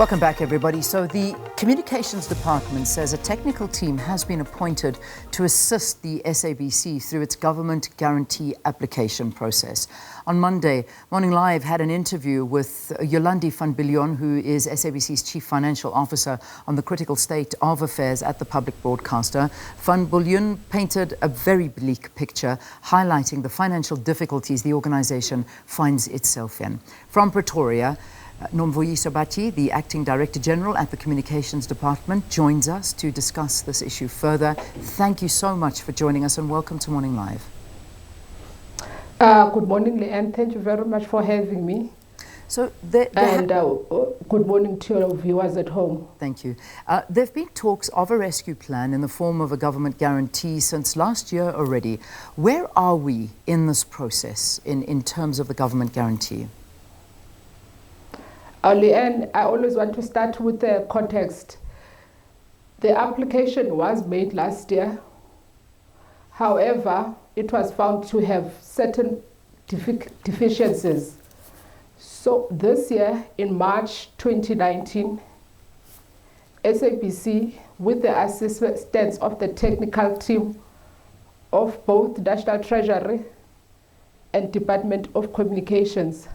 Welcome back, everybody. So the Communications Department says a technical team has been appointed to assist the SABC through its government guarantee application process. On Monday, Morning Live had an interview with Yolande van Biljon, who is SABC's Chief Financial Officer, on the critical state of affairs at the public broadcaster. Van Biljon painted a very bleak picture, highlighting the financial difficulties the organisation finds itself in. From Pretoria, Nomvuyiso Batyi, the Acting Director General at the Communications Department, joins us to discuss this issue further. Thank you so much for joining us and welcome to Morning Live. Good morning, Leanne. Thank you very much for having me. So good morning to your viewers at home. Thank you. There have been talks of a rescue plan in the form of a government guarantee since last year already. Where are we in this process in terms of the government guarantee? Leanne, I always want to start with the context. The application was made last year. However, it was found to have certain deficiencies. So this year, in March 2019, SABC, with the assistance of the technical team of both National Treasury and Department of Communications,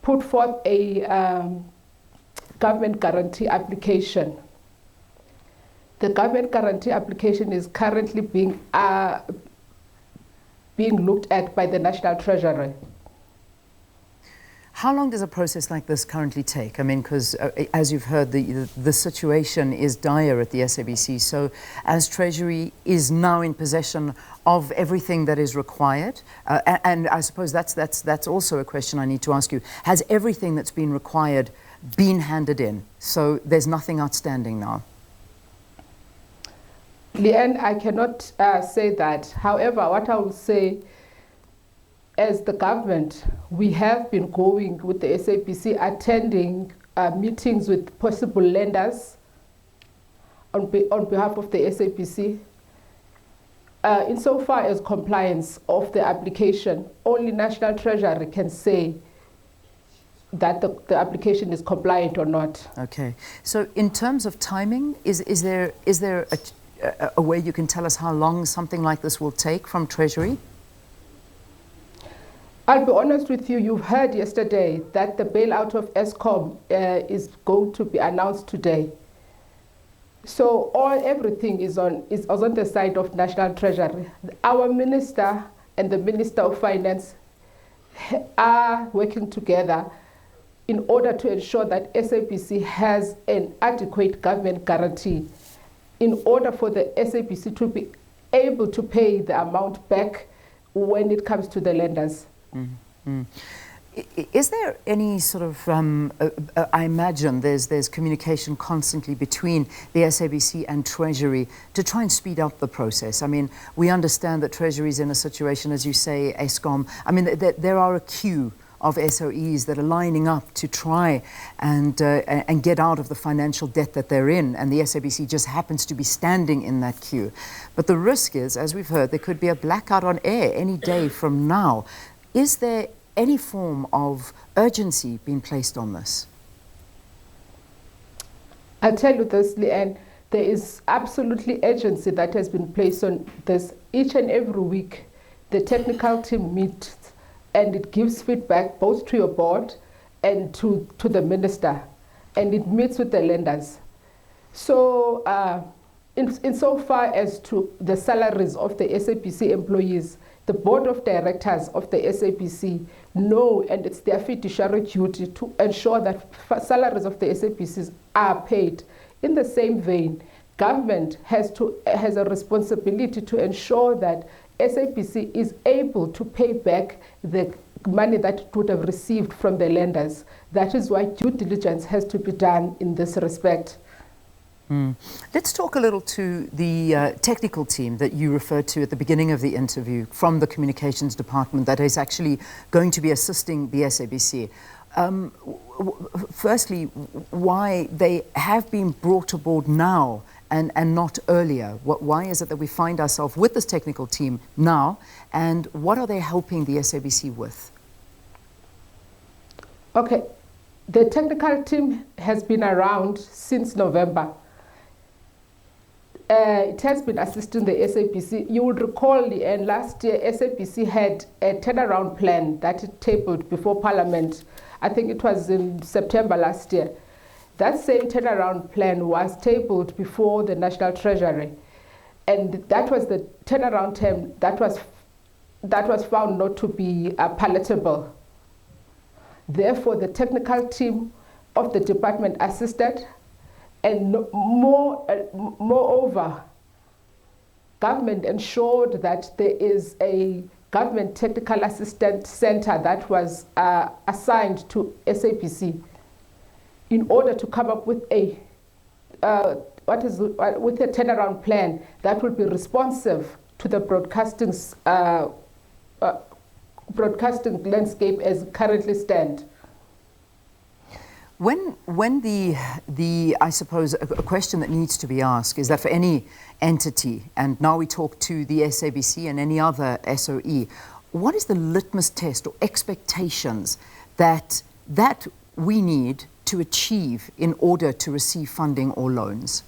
put forth a government guarantee application. The government guarantee application is currently being looked at by the National Treasury. How long does a process like this currently take? I mean, because as you've heard, the situation is dire at the SABC. So as Treasury is now in possession of everything that is required, and I suppose that's also a question I need to ask you. Has everything that's been required been handed in? So there's nothing outstanding now? Leanne, I cannot say that. However, what I will say, as the government, we have been going with the SABC, attending meetings with possible lenders on behalf of the SABC. Insofar as compliance of the application, only National Treasury can say that the application is compliant or not. Okay. So in terms of timing, is there a way you can tell us how long something like this will take from Treasury? I'll be honest with you, you've heard yesterday that the bailout of Eskom is going to be announced today. So everything is on the side of National Treasury. Our Minister and the Minister of Finance are working together in order to ensure that SABC has an adequate government guarantee in order for the SABC to be able to pay the amount back when it comes to the lenders. Mm-hmm. Is there any sort of, I imagine there's communication constantly between the SABC and Treasury to try and speed up the process. I mean, we understand that Treasury is in a situation, as you say, Eskom. I mean, there are a queue of SOEs that are lining up to try and get out of the financial debt that they're in, and the SABC just happens to be standing in that queue. But the risk is, as we've heard, there could be a blackout on air any day from now. Is there any form of urgency being placed on this? I'll tell you this, Leanne, there is absolutely urgency that has been placed on this. Each and every week, the technical team meets and it gives feedback both to your board and to the minister, and it meets with the lenders. So insofar as to the salaries of the SABC employees, the board of directors of the SABC know, and it's their fiduciary duty to ensure that salaries of the SABCs are paid. In the same vein, government has a responsibility to ensure that SABC is able to pay back the money that it would have received from the lenders. That is why due diligence has to be done in this respect. Let's talk a little to the technical team that you referred to at the beginning of the interview from the Communications Department that is actually going to be assisting the SABC. Firstly, why they have been brought aboard now and not earlier? Why is it that we find ourselves with this technical team now, and what are they helping the SABC with? Okay. The technical team has been around since November. It has been assisting the SABC. You would recall, and last year SABC had a turnaround plan that it tabled before Parliament. I think it was in September last year. That same turnaround plan was tabled before the National Treasury. And that was the turnaround term that was found not to be palatable. Therefore, the technical team of the department assisted, and moreover, government ensured that there is a government technical assistance center that was assigned to SABC in order to come up with a turnaround plan that will be responsive to the broadcasting landscape as it currently stands. When I suppose a question that needs to be asked is that for any entity, and now we talk to the SABC and any other SOE, what is the litmus test or expectations that we need to achieve in order to receive funding or loans?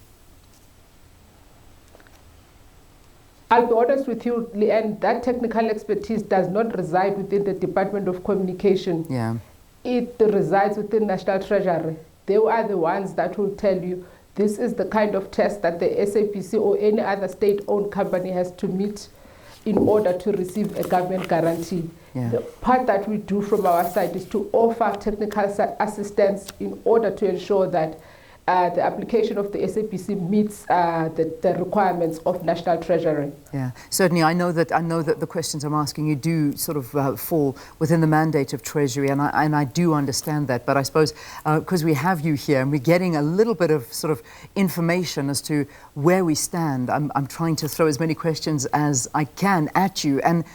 I'll be honest with you, Leanne, that technical expertise does not reside within the Department of Communication. Yeah. It resides within National Treasury. They are the ones that will tell you this is the kind of test that the SABC or any other state-owned company has to meet in order to receive a government guarantee. Yeah. The part that we do from our side is to offer technical assistance in order to ensure that the application of the SABC meets the requirements of National Treasury. Yeah, certainly. I know that the questions I'm asking you do sort of fall within the mandate of Treasury, and I do understand that. But I suppose because we have you here and we're getting a little bit of sort of information as to where we stand, I'm trying to throw as many questions as I can at you. And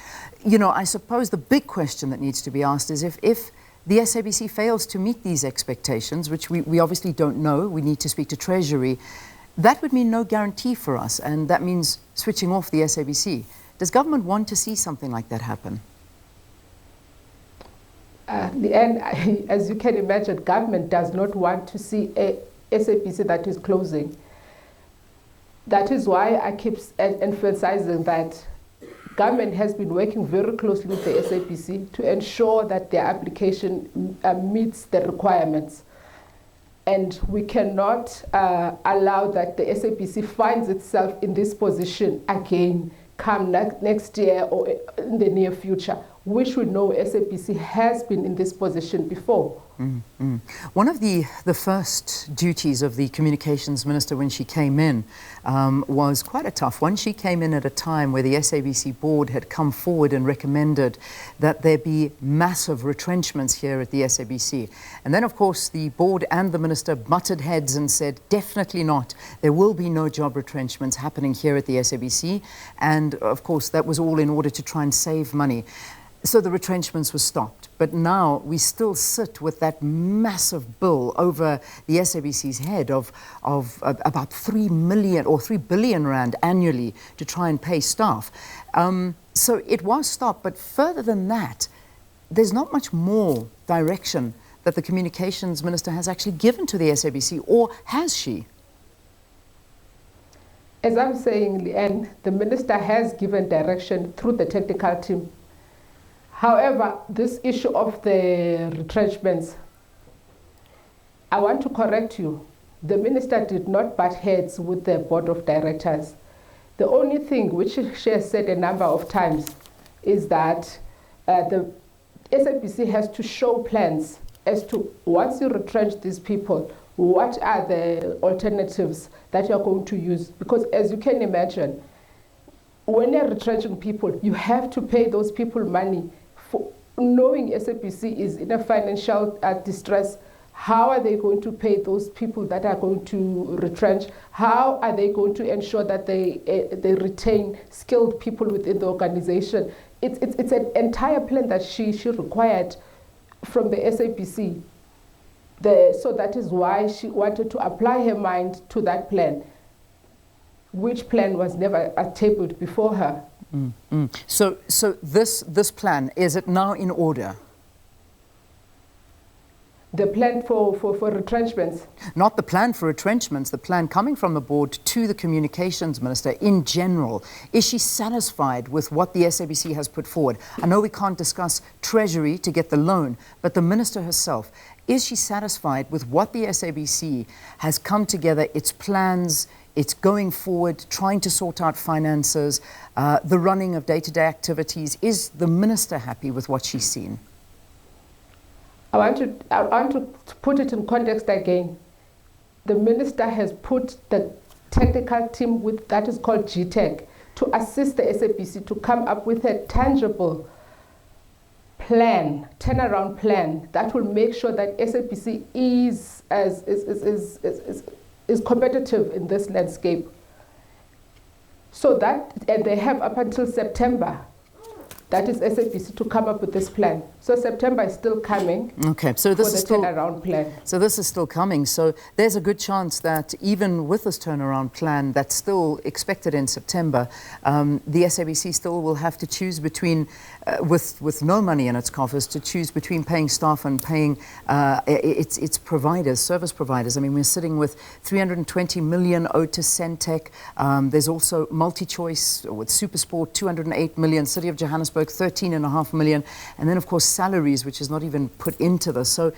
you know, I suppose the big question that needs to be asked is if the SABC fails to meet these expectations, which we obviously don't know, we need to speak to Treasury, that would mean no guarantee for us, and that means switching off the SABC. Does government want to see something like that happen? As you can imagine, government does not want to see a SABC that is closing. That is why I keep emphasizing that government has been working very closely with the SABC to ensure that their application meets the requirements. And we cannot allow that the SABC finds itself in this position again come next year or in the near future, which we know SABC has been in this position before. Mm-hmm. One of the first duties of the communications minister when she came in was quite a tough one. She came in at a time where the SABC board had come forward and recommended that there be massive retrenchments here at the SABC. And then, of course, the board and the minister butted heads and said, definitely not. There will be no job retrenchments happening here at the SABC. And, of course, that was all in order to try and save money. So the retrenchments were stopped, but now we still sit with that massive bill over the SABC's head of about 3 million or 3 billion rand annually to try and pay staff. So it was stopped, but further than that, there's not much more direction that the communications minister has actually given to the SABC, or has she? As I'm saying, Leanne, the minister has given direction through the technical team. However, this issue of the retrenchments, I want to correct you. The minister did not butt heads with the board of directors. The only thing which she has said a number of times is that the SABC has to show plans as to once you retrench these people, what are the alternatives that you are going to use? Because as you can imagine, when you're retrenching people, you have to pay those people money. For knowing SABC is in a financial distress, how are they going to pay those people that are going to retrench? How are they going to ensure that they retain skilled people within the organization? It's an entire plan that she required from the SABC. So that is why she wanted to apply her mind to that plan, which plan was never tabled before her. So this plan, is it now in order? The plan for retrenchments? Not the plan for retrenchments, the plan coming from the board to the communications minister in general. Is she satisfied with what the SABC has put forward? I know we can't discuss Treasury to get the loan, but the minister herself, is she satisfied with what the SABC has come together, its plans, it's going forward, trying to sort out finances, the running of day-to-day activities? Is the minister happy with what she's seen? I want to put it in context again. The minister has put the technical team that is called GTEC to assist the SABC to come up with a tangible plan, turnaround plan that will make sure that SABC is competitive in this landscape. So that, and they have up until September, that is SABC, to come up with this plan. So September is still coming. Okay, so this is still turnaround plan. So this is still coming. So there's a good chance that even with this turnaround plan that's still expected in September, the SABC still will have to choose between, with no money in its coffers, to choose between paying staff and paying its providers, service providers. I mean, we're sitting with 320 million owed to Centec. There's also MultiChoice with SuperSport, 208 million. City of Johannesburg, 13.5 million. And then, of course, salaries, which is not even put into this. So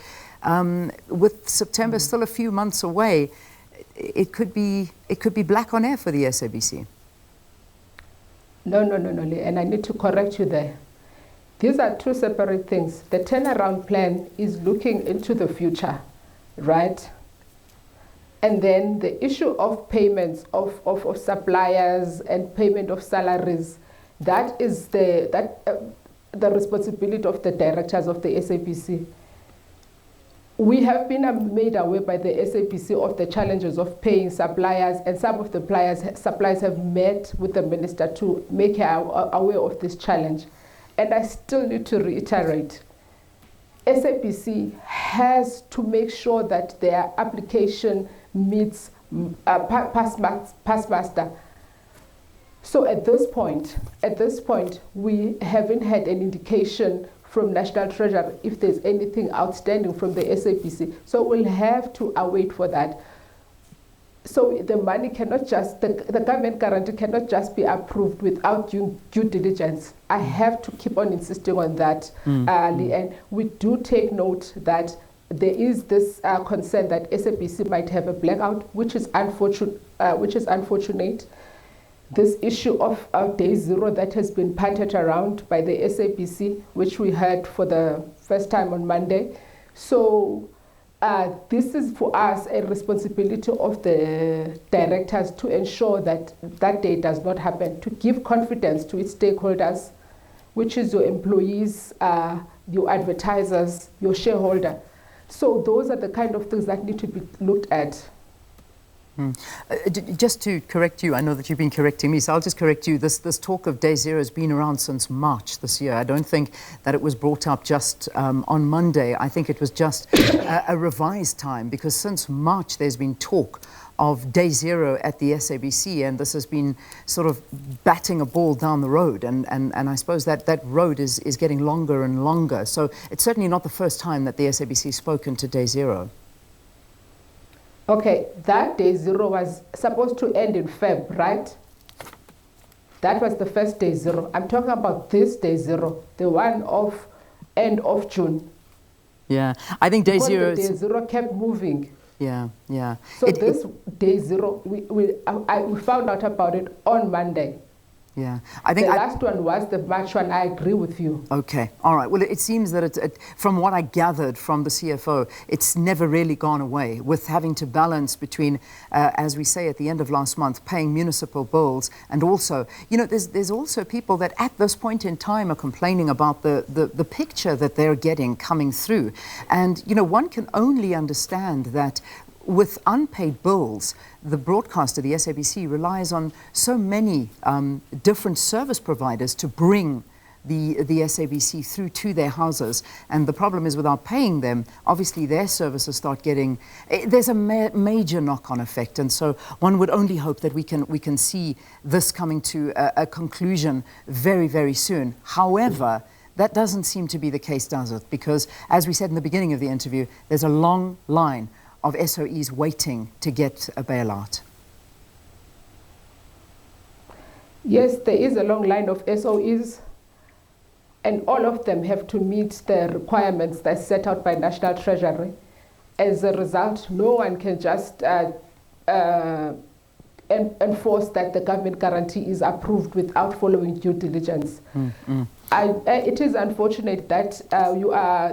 with September still a few months away, it could be black on air for the SABC. No, and I need to correct you there. These are two separate things. The turnaround plan is looking into the future, right? And then the issue of payments of suppliers and payment of salaries, that is the responsibility of the directors of the SABC. We have been made aware by the SABC of the challenges of paying suppliers, and some of the suppliers have met with the minister to make her aware of this challenge. And I still need to reiterate, SABC has to make sure that their application meets pass muster. So at this point, we haven't had an indication from National Treasury if there's anything outstanding from the SABC. So we'll have to await for that. So the money cannot just, the government guarantee cannot just be approved without due diligence. I have to keep on insisting on that, and we do take note that there is this concern that SABC might have a blackout, which is unfortunate. This issue of day zero that has been punted around by the SABC, which we heard for the first time on Monday. So this is for us a responsibility of the directors to ensure that that day does not happen, to give confidence to its stakeholders, which is your employees, your advertisers, your shareholder. So those are the kind of things that need to be looked at. Just to correct you, I know that you've been correcting me, so I'll just correct you. This talk of day zero has been around since March this year. I don't think that it was brought up just on Monday. I think it was just a revised time, because since March there's been talk of day zero at the SABC, and this has been sort of batting a ball down the road, and I suppose that road is getting longer and longer. So it's certainly not the first time that the SABC has spoken to day zero. Okay, that day zero was supposed to end in Feb, right? That was the first day zero. I'm talking about this day zero, the one of end of June. Yeah, I think day zero. Day zero kept moving. Yeah. So this day zero, we found out about it on Monday. Yeah, I think the last one was the March one. I agree with you. Okay, all right. Well, it seems that from what I gathered from the CFO, it's never really gone away, with having to balance between, as we say at the end of last month, paying municipal bills, and also, you know, there's also people that at this point in time are complaining about the picture that they're getting coming through, and you know, one can only understand that. With unpaid bills, the broadcaster, the SABC, relies on so many different service providers to bring the SABC through to their houses. And the problem is, without paying them, obviously their services start getting, there's a major knock-on effect. And so one would only hope that we can see this coming to a conclusion very, very soon. However, That doesn't seem to be the case, does it? Because, as we said in the beginning of the interview, there's a long line of SOEs waiting to get a bailout. Yes, there is a long line of SOEs, and all of them have to meet the requirements that's set out by National Treasury. As a result, no one can just enforce that the government guarantee is approved without following due diligence. It is unfortunate that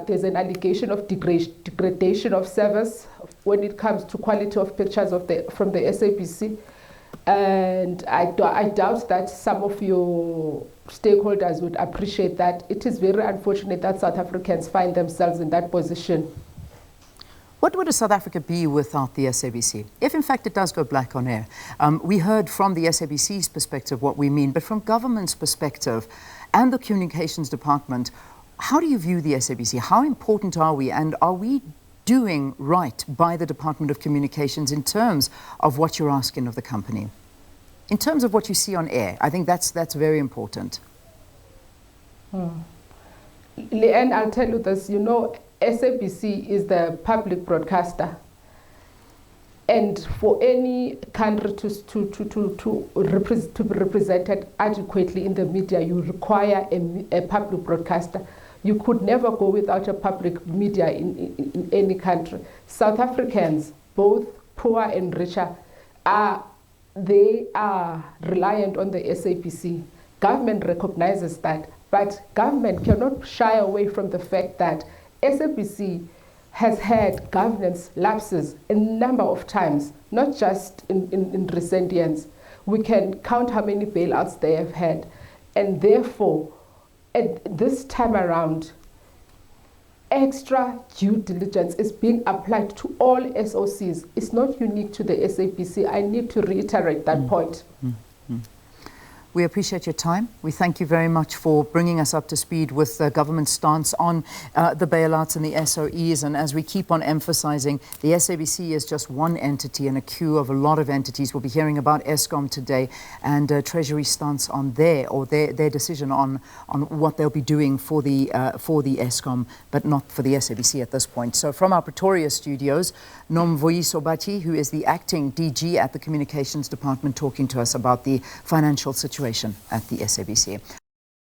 there's an allegation of degradation of service when it comes to quality of pictures from the SABC. And I doubt that some of your stakeholders would appreciate that. It is very unfortunate that South Africans find themselves in that position. What would a South Africa be without the SABC, if in fact it does go black on air? We heard from the SABC's perspective what we mean, but from government's perspective and the communications department, how do you view the SABC? How important are we, and are we doing right by the Department of Communications in terms of what you're asking of the company? In terms of what you see on air, I think that's very important. Leanne, I'll tell you this, SABC is the public broadcaster, and for any country to be represented adequately in the media, you require a public broadcaster. You could never go without a public media in any country. South Africans, both poor and richer, they are reliant on the SABC. Government recognizes that, but government cannot shy away from the fact that SABC has had governance lapses a number of times, not just in recent years. We can count how many bailouts they have had, and therefore, at this time around, extra due diligence is being applied to all SOCs. It's not unique to the SABC. I need to reiterate that point. We appreciate your time. We thank you very much for bringing us up to speed with the government's stance on the bailouts and the SOEs. And as we keep on emphasizing, the SABC is just one entity in a queue of a lot of entities. We'll be hearing about Eskom today and Treasury stance on their decision on what they'll be doing for the Eskom, but not for the SABC at this point. So from our Pretoria studios, Nomvuyiso Batyi, who is the acting DG at the Communications Department, talking to us about the financial situation at the SABC.